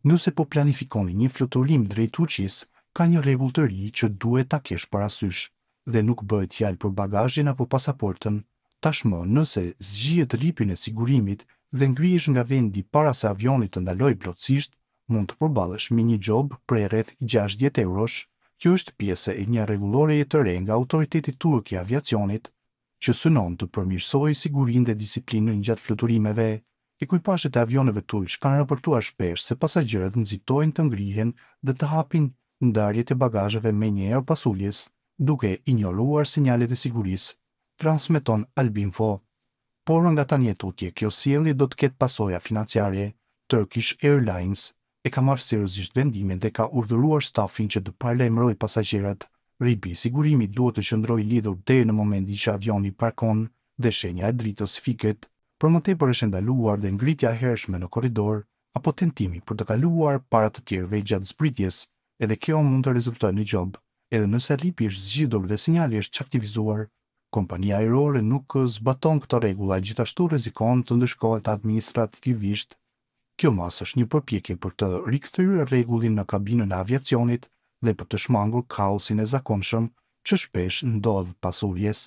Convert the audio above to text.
Nëse po planifikoni një fluturim drejt Turqisë, ka një rregull të ri që duhet ta kesh parasysh, dhe nuk bëhet fjalë për bagazhin apo pasaportën. Tashmë, nëse zgjihet ripin e sigurimit dhe ngrihesh nga vendi para se avioni të ndalojë plotësisht, mund të përballesh me një xhob prej rreth 60 eurosh. Kjo është pjesë e një rregulloreje të re nga autoriteti turk i aviacionit, që synon të përmirësojë sigurinë dhe disiplinën gjatë fluturimeve. Ekuipazhet e avioneve turq kanë raportuar shpesh se pasagerët nxitojnë të ngrihen dhe të hapin ndarjet e bagazheve menjëherë pas uljes, duke injoruar sinjalet e sigurisë, transmeton Albinfo. Por nga tani e tutje, kjo sjellje do të ketë pasoja financiare. Turkish Airlines e ka marrë seriozisht vendimin dhe ka urdhëruar stafin që të paralajmërojë pasagerët. Ripi i sigurimit duhet të qëndrojë lidhur deri në momentin që avioni parkon dhe shenja e dritës fiket. Për më tepër është ndaluar dhe ngritja e hershme në korridor apo tentimi për të kaluar para të tjerëve gjatë zbritjes, edhe kjo mund të rezultojë në gjob, edhe nëse rripi është zgjidhur dhe sinjali është aktivizuar. Kompania ajrore nuk zbaton këto rregulla, gjithashtu rrezikon të ndëshkohet administrativisht. Kjo mas është një përpjekje për të rikthyer rregullin në kabinën e aviacionit dhe për të shmangur kaosin e zakonshëm që shpesh ndodh pas uljes.